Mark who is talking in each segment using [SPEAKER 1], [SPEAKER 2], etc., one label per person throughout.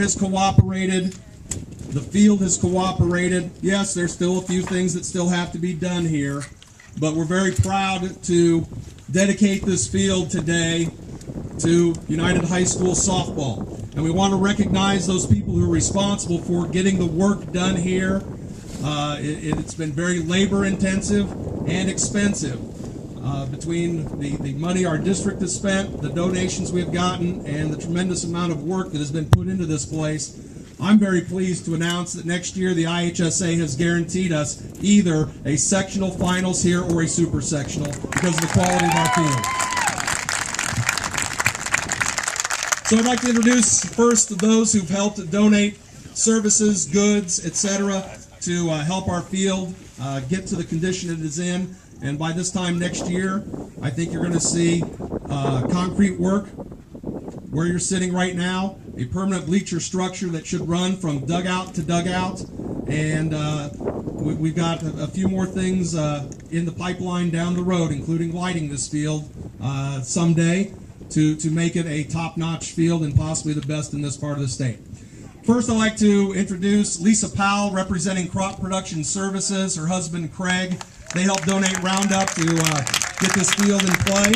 [SPEAKER 1] has cooperated. The field has cooperated. Yes, there's still a few things that still have to be done here, but we're very proud to dedicate this field today to United High School softball. And we want to recognize those people who are responsible for getting the work done here. It's been very labor intensive and expensive. Between the money our district has spent, the donations we've gotten, and the tremendous amount of work that has been put into this place, I'm very pleased to announce that next year the IHSA has guaranteed us either a sectional finals here or a super sectional because of the quality of our field. So I'd like to introduce first those who've helped donate services, goods, etc. to help our field get to the condition it is in. And by this time next year, I think you're going to see concrete work where you're sitting right now, a permanent bleacher structure that should run from dugout to dugout, and we've got a few more things in the pipeline down the road, including lighting this field someday to make it a top-notch field and possibly the best in this part of the state. First, I'd like to introduce Lisa Powell, representing Crop Production Services, her husband Craig. They helped donate Roundup to get this field in play.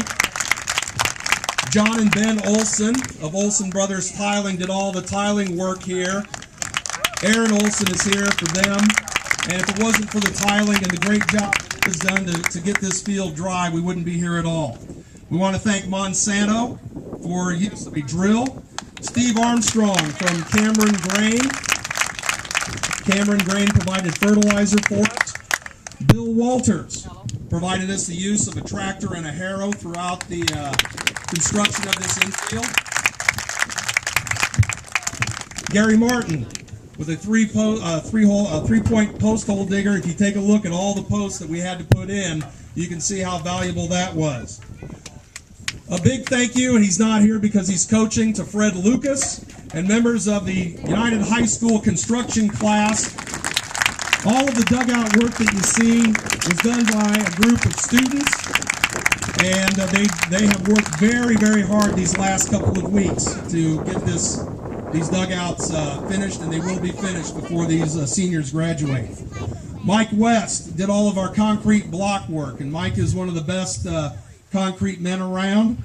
[SPEAKER 1] John and Ben Olson of Olson Brothers Tiling did all the tiling work here. Aaron Olson is here for them. And if it wasn't for the tiling and the great job that was done to get this field dry, we wouldn't be here at all. We want to thank Monsanto for use of a drill. Steve Armstrong from Cameron Grain. Cameron Grain provided fertilizer for it. Bill Walters provided us the use of a tractor and a harrow throughout the construction of this infield. Gary Martin with a three-point post hole digger. If you take a look at all the posts that we had to put in, you can see how valuable that was. A big thank you, and he's not here because he's coaching, to Fred Lucas and members of the United High School construction class. All of the dugout work that you see was done by a group of students, and they have worked very, very hard these last couple of weeks to get these dugouts finished, and they will be finished before these seniors graduate. Mike West did all of our concrete block work, and Mike is one of the best concrete men around.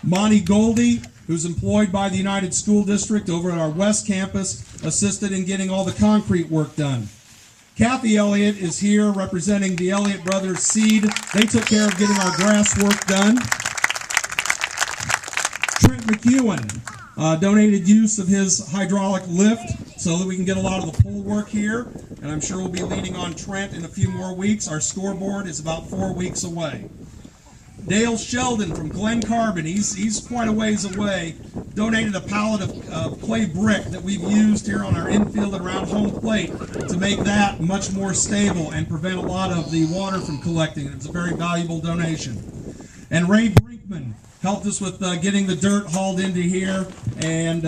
[SPEAKER 1] Monty Goldie, who's employed by the United School District over at our West Campus, assisted in getting all the concrete work done. Kathy Elliott is here representing the Elliott Brothers Seed. They took care of getting our grass work done. Trent McEwen donated use of his hydraulic lift so that we can get a lot of the pole work here, and I'm sure we'll be leaning on Trent in a few more weeks. Our scoreboard is about 4 weeks away. Dale Sheldon from Glen Carbon, he's quite a ways away, donated a pallet of clay brick that we've used here on our infield and around home plate to make that much more stable and prevent a lot of the water from collecting. It's a very valuable donation. And Ray Brinkman helped us with getting the dirt hauled into here and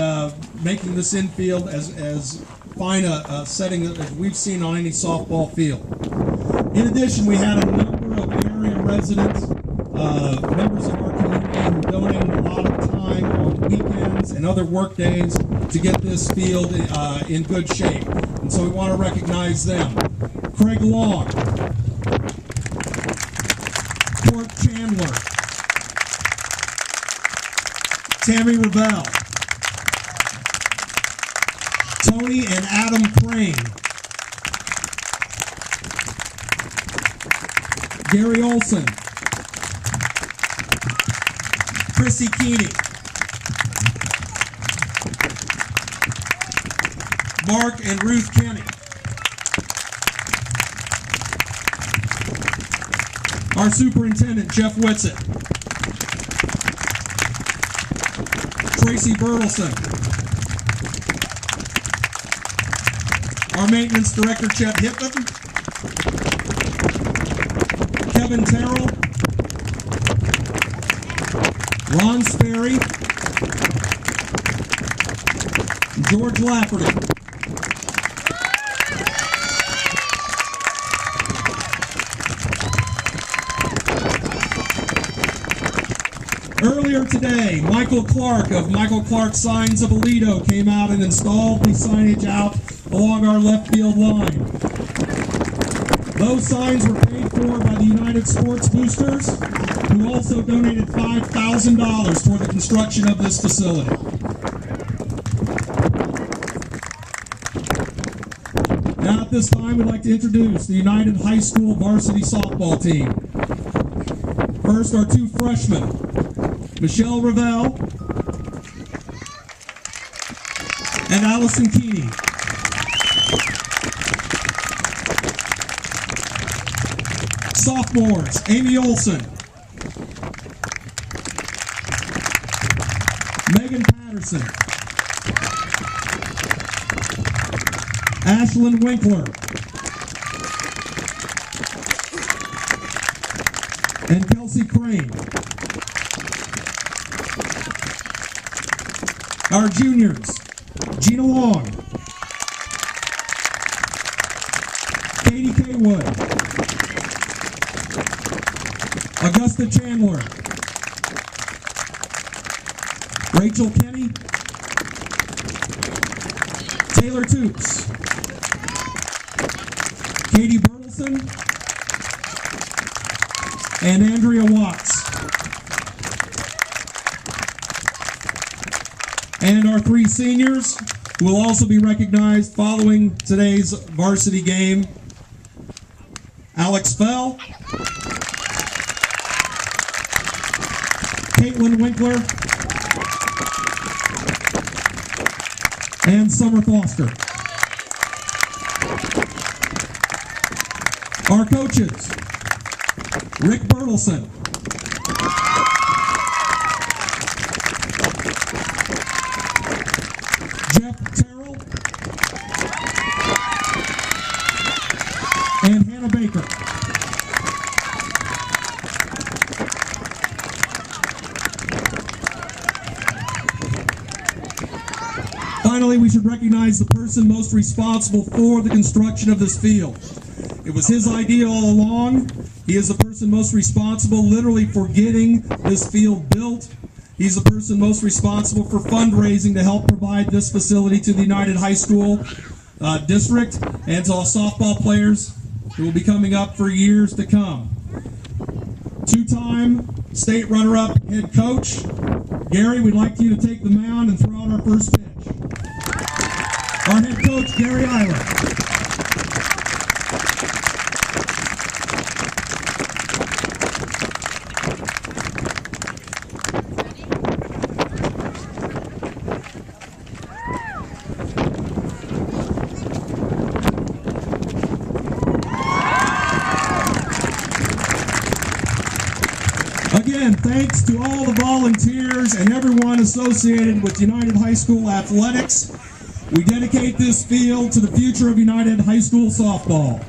[SPEAKER 1] making this infield as fine a setting as we've seen on any softball field. In addition, we had a number of area residents, members of our community who donated a lot of time on weekends and other work days to get this field in good shape. And so we want to recognize them. Craig Long, Court Chandler, Tammy Revelle, Tony and Adam Crane, Gary Olson, Chrissy Keeney, Mark and Ruth Kenny, our superintendent, Jeff Whitsitt, Tracy Bertelson, our maintenance director, Chet Hippman, Kevin Terrell, Ron Sperry, George Lafferty. Earlier Earlier today, Michael Clark of Michael Clark Signs of Aledo came out and installed the signage out along our left field line. Those signs were paid for by the United Sports Boosters, who also donated $5,000 toward the construction of this facility. Now at this time, we'd like to introduce the United High School varsity softball team. First, our two freshmen, Michelle Ravel and Allison Keeney. Sophomores, Amy Olson, Megan Patterson, Kaitlyn Winkler, and Kelsey Crane. Our juniors, Gina Long, Katie Kaywood, Augusta Chandler, Rachel Kenny, Taylor Toops, Katie Bertelson, and Andrea Watts. And our three seniors, who will also be recognized following today's varsity game, Alex Fell, Kaitlyn Winkler, and Sommer Foster. Our coaches, Rick Bertelson, Jeff Terrell, and Hannah Baker. Finally, we should recognize the person most responsible for the construction of this field. It was his idea all along. He is the person most responsible literally for getting this field built. He's the person most responsible for fundraising to help provide this facility to the United High School district and to all softball players who will be coming up for years to come. Two-time state runner-up head coach, Gary, we'd like you to take the mound and throw out our first pitch. Our head coach, Gary Eiler. Again, thanks to all the volunteers and everyone associated with United High School Athletics. We dedicate this field to the future of United High School softball.